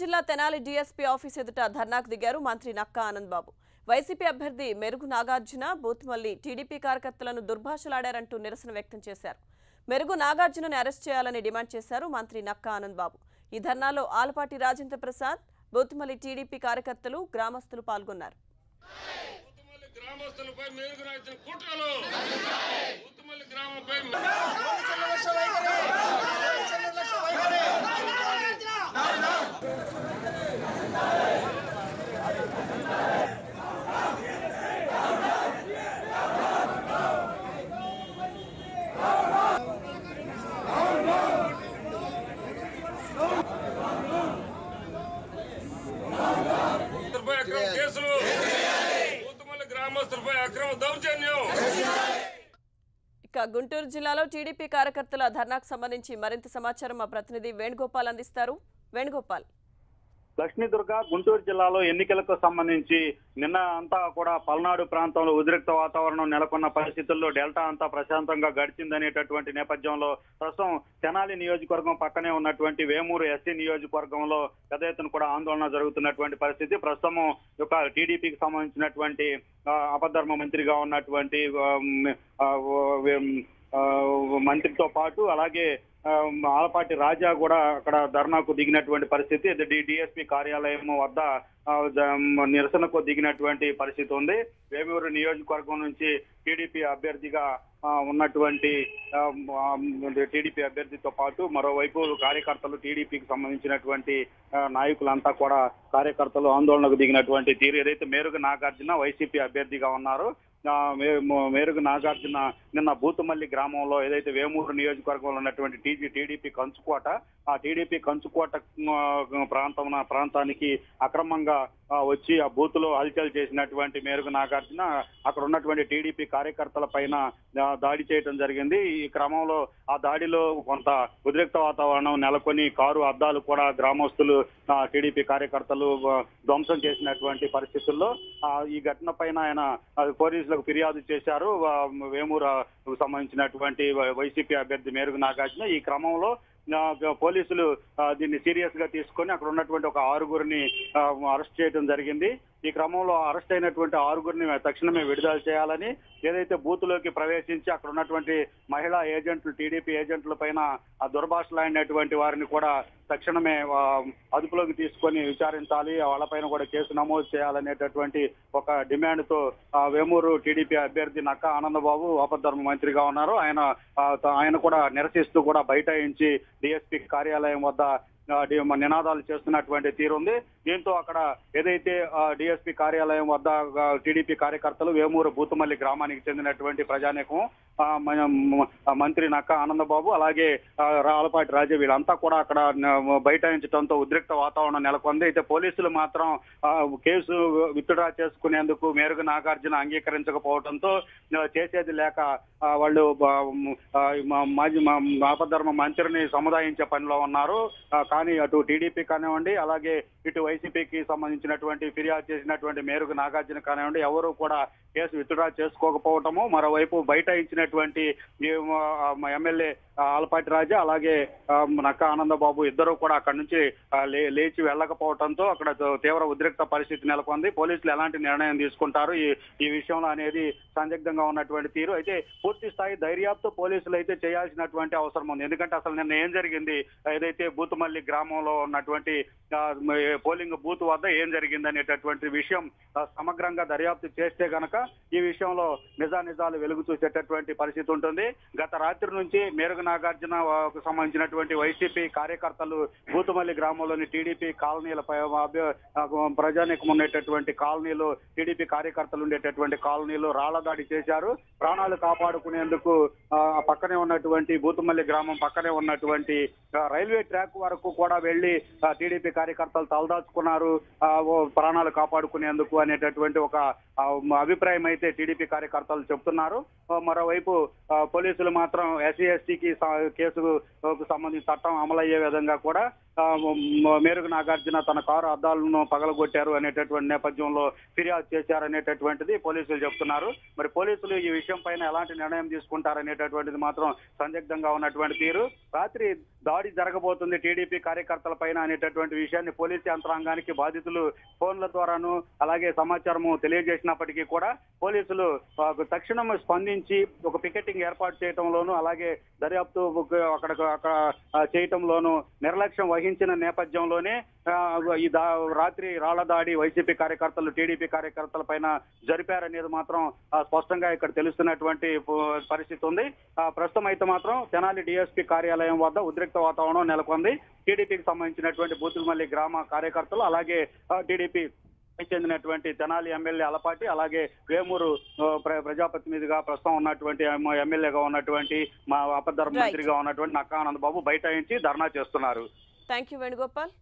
జిల్లా Tenali DSP office ఎదుట ధర్నాకు దిగారు మంత్రి నక్కా ఆనంద్ బాబు. వైసీపీ అభ్యర్థి మెరుగు నాగార్జున బూత్మల్లి టీడీపీ కార్యకర్తలను దుర్భాషలాడారంటూ నిరసన వ్యక్తం చేశారు. మెరుగు నాగార్జునని అరెస్ట్ చేయాలని డిమాండ్ చేశారు మంత్రి నక్కా ఆనంద్ బాబు. ఈ ధర్నాలో ఆలపాటి రాజేంద్ర ప్రసాద్, బూత్మల్లి టీడీపీ కార్యకర్తలు, గ్రామస్తులు పాల్గొన్నారు. ఇక గుంటూరు జిల్లాలో టీడీపీ కార్యకర్తల ధర్నాకు సంబంధించి మరింత సమాచారం మా ప్రతినిధి వేణుగోపాల్ అందిస్తారు. వేణుగోపాల్. లక్ష్మీదుర్గ గుంటూరు జిల్లాలో ఎన్నికలకు సంబంధించి నిన్న అంతా కూడా పల్నాడు ప్రాంతంలో ఉద్రిక్త వాతావరణం నెలకొన్న పరిస్థితుల్లో డెల్టా అంతా ప్రశాంతంగా గడిచిందనేటటువంటి నేపథ్యంలో ప్రస్తుతం తెనాలి నియోజకవర్గం పక్కనే ఉన్నటువంటి వేమూరు ఎస్సీ నియోజకవర్గంలో పెద్ద ఎత్తున కూడా ఆందోళన జరుగుతున్నటువంటి పరిస్థితి. ప్రస్తుతం ఒక టీడీపీకి సంబంధించినటువంటి అపధర్మ మంత్రిగా ఉన్నటువంటి మంత్రితో పాటు అలాగే ఆలపాటి రాజా కూడా అక్కడ ధర్నాకు దిగినటువంటి పరిస్థితి. డిఎస్పీ కార్యాలయం వద్ద నిరసనకు దిగినటువంటి పరిస్థితి ఉంది. వేమూరు నియోజకవర్గం నుంచి టీడీపీ అభ్యర్థిగా ఉన్నటువంటి టీడీపీ అభ్యర్థితో పాటు మరోవైపు కార్యకర్తలు, టీడీపీకి సంబంధించినటువంటి నాయకులంతా కూడా కార్యకర్తలు ఆందోళనకు దిగినటువంటి తీరు. ఏదైతే మేరుగు నాగార్జున వైసీపీ అభ్యర్థిగా ఉన్నారో మేరుగు నాగార్జున నిన్న బూతుమల్లి గ్రామంలో ఏదైతే వేమూరు నియోజకవర్గంలో ఉన్నటువంటి టీడీపీ కంచుకోట, ఆ టీడీపీ కంచుకోట ప్రాంతానికి అక్రమంగా వచ్చి ఆ బూత్ లో హల్చల్ చేసినటువంటి మేరుగు నాగార్జున అక్కడ ఉన్నటువంటి టీడీపీ కార్యకర్తల పైన దాడి చేయడం జరిగింది. ఈ క్రమంలో ఆ దాడిలో కొంత ఉద్రిక్త వాతావరణం నెలకొని కారు అద్దాలు కూడా గ్రామస్తులు, టీడీపీ కార్యకర్తలు ధ్వంసం చేసినటువంటి పరిస్థితుల్లో ఈ ఘటన పైన ఆయన పోలీసులకు ఫిర్యాదు చేశారు. వేమూరు సంబంధించినటువంటి వైసీపీ అభ్యర్థి మేరుగు నాగార్జున ఈ క్రమంలో పోలీసులు దీన్ని సీరియస్ గా తీసుకొని అక్కడ ఉన్నటువంటి ఒక 6గురిని అరెస్ట్ చేయడం జరిగింది. ఈ క్రమంలో అరెస్ట్ అయినటువంటి 6గురిని తక్షణమే విడుదల చేయాలని, ఏదైతే బూత్ లోకి ప్రవేశించి అక్కడ ఉన్నటువంటి మహిళా ఏజెంట్లు, టీడీపీ ఏజెంట్ల పైన ఆ దుర్భాషలాడినటువంటి వారిని కూడా తక్షణమే అదుపులోకి తీసుకొని విచారించాలి, వాళ్ళపైన కూడా కేసు నమోదు చేయాలనేటటువంటి ఒక డిమాండ్ తో వేమూరు టీడీపీ అభ్యర్థి నక్కా ఆనందబాబు ఆపద్ధర్మ మంత్రిగా ఉన్నారు. ఆయన కూడా నిరసిస్తూ కూడా బైఠాయించి డిఎస్పీ కార్యాలయం వద్ద నినాదాలు చేస్తున్నటువంటి తీరుంది. దీంతో అక్కడ ఏదైతే డిఎస్పీ కార్యాలయం వద్ద టీడీపీ కార్యకర్తలు, వేమూరు బూతుమల్లి గ్రామానికి చెందినటువంటి ప్రజానీకం, మంత్రి నక్కా ఆనందబాబు అలాగే ఆలపాటి రాజా వీళ్ళంతా కూడా అక్కడ బైఠాయించడంతో ఉద్రిక్త వాతావరణం నెలకొంది. అయితే పోలీసులు మాత్రం కేసు విత్డ్రా చేసుకునేందుకు మేరుగు నాగార్జున అంగీకరించకపోవడంతో చేసేది లేక వాళ్ళు మాజీ ఆపద్ధర్మ మంత్రిని సముదాయించే పనిలో ఉన్నారు. కానీ అటు టీడీపీ కానివ్వండి, అలాగే ఇటు వైసీపీకి సంబంధించినటువంటి ఫిర్యాదు చేసినటువంటి మేరుగు నాగార్జున కానివ్వండి, ఎవరు కూడా కేసు విత్డ్రా చేసుకోకపోవటము, మరోవైపు బైఠాయించినటువంటి ఎమ్మెల్యే ఆలపాటి రాజా అలాగే నక్కా ఆనందబాబు ఇద్దరు కూడా అక్కడి నుంచి లేచి వెళ్ళకపోవడంతో అక్కడ తీవ్ర ఉద్రిక్త పరిస్థితి నెలకొంది. పోలీసులు ఎలాంటి నిర్ణయం తీసుకుంటారు ఈ విషయంలో అనేది సందిగ్ధంగా ఉన్నటువంటి తీరు. అయితే పూర్తి స్థాయి దర్యాప్తు పోలీసులు అయితే చేయాల్సినటువంటి అవసరం ఉంది. ఎందుకంటే అసలు నిన్న ఏం జరిగింది, ఏదైతే బూతుమల్లి గ్రామంలో ఉన్నటువంటి పోలింగ్ బూత్ వద్ద ఏం జరిగింది అనేటటువంటి విషయం సమగ్రంగా దర్యాప్తు చేస్తే గనక ఈ విషయంలో నిజాలు వెలుగు చూసేటటువంటి పరిస్థితి ఉంటుంది. గత రాత్రి నుంచి మేరుగు నాగార్జునకు సంబంధించినటువంటి వైసీపీ కార్యకర్తలు బూతుమల్లి గ్రామంలోని టీడీపీ కాలనీలపై ప్రజానీకం ఉండేటటువంటి కాలనీలు, టీడీపీ కార్యకర్తలు ఉండేటటువంటి కాలనీలు రాళ్ల దాడి చేశారు. ప్రాణాలు కాపాడుకునేందుకు పక్కనే ఉన్నటువంటి బూతుమల్లి గ్రామం పక్కనే ఉన్నటువంటి రైల్వే ట్రాక్ వరకు కూడా వెళ్లి టీడీపీ కార్యకర్తలు తలదాచుకున్నారు ప్రాణాలు కాపాడుకునేందుకు అనేటటువంటి ఒక అభిప్రాయం అయితే టీడీపీ కార్యకర్తలు చెబుతున్నారు. మరోవైపు పోలీసులు మాత్రం ఎస్సీ ఎస్టీకి కేసుకు సంబంధించి చట్టం అమలయ్యే విధంగా కూడా మేరుగు నాగార్జున తన కారు అద్దాలను పగలగొట్టారు అనేటటువంటి నేపథ్యంలో ఫిర్యాదు చేశారనేటటువంటిది పోలీసులు చెప్తున్నారు. మరి పోలీసులు ఈ విషయం పైన ఎలాంటి నిర్ణయం తీసుకుంటారనేటటువంటిది మాత్రం సందిగ్ధంగా ఉన్నటువంటి తీరు. రాత్రి దాడి జరగబోతుంది టీడీపీ కార్యకర్తల పైన అనేటటువంటి విషయాన్ని పోలీసు యంత్రాంగానికి బాధితులు ఫోన్ల ద్వారాను అలాగే సమాచారము తెలియజేసినప్పటికీ కూడా పోలీసులు తక్షణం స్పందించి ఒక పికెటింగ్ ఏర్పాటు చేయడంలోను అలాగే దర్యాప్తు అక్కడ చేయటంలోను నిర్లక్ష్యం వహించిన నేపథ్యంలోనే ఈ రాత్రి రాళ్ల దాడి వైసీపీ కార్యకర్తలు టీడీపీ కార్యకర్తల పైన జరిపారనేది మాత్రం స్పష్టంగా ఇక్కడ తెలుస్తున్నటువంటి పరిస్థితి ఉంది. ప్రస్తుతం అయితే మాత్రం తెనాలి డిఎస్పీ కార్యాలయం వద్ద ఉద్రిక్త వాతావరణం నెలకొంది. టీడీపీకి సంబంధించినటువంటి బూతులమల్లి గ్రామ కార్యకర్తలు అలాగే టీడీపీ చెందినటువంటి తెనాలి ఎమ్మెల్యే అలపాటి అలాగే వేమూరు ప్రజాప్రతినిధిగా ప్రస్తుతం ఉన్నటువంటి ఎమ్మెల్యేగా ఉన్నటువంటి మా అపధర్మ మంత్రిగా ఉన్నటువంటి నక్కా ఆనందబాబు బైఠాయించి ధర్నా చేస్తున్నారు. Thank you Venugopal.